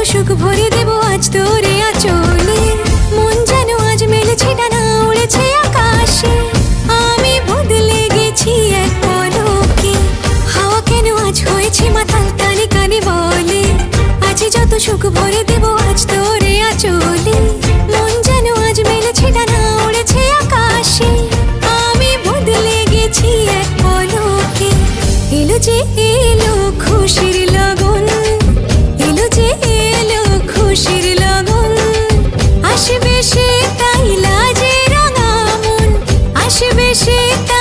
সুখ ভরে দেব আজ তোরে আঁচলে। মন যেন আজ মেলেছে ডানা, উড়েছে আকাশে। আমি বদলে গেছি এক পলকে, হাওয়া কেন আজ হয়েছে মাতাল, কানে কানে বলে আজ যত সুখ ভরে দেব আজ তোরে আঁচলে। মন যেন আজ মেলেছে ডানা, উড়েছে আকাশে। আমি বদলে গেছি এক পলকে। এলো যে এলো খুশির লগন, এলো যে এলো খুশির লগন। আসবে সে তাই লাজে রাঙা মন, আসবে সে তাই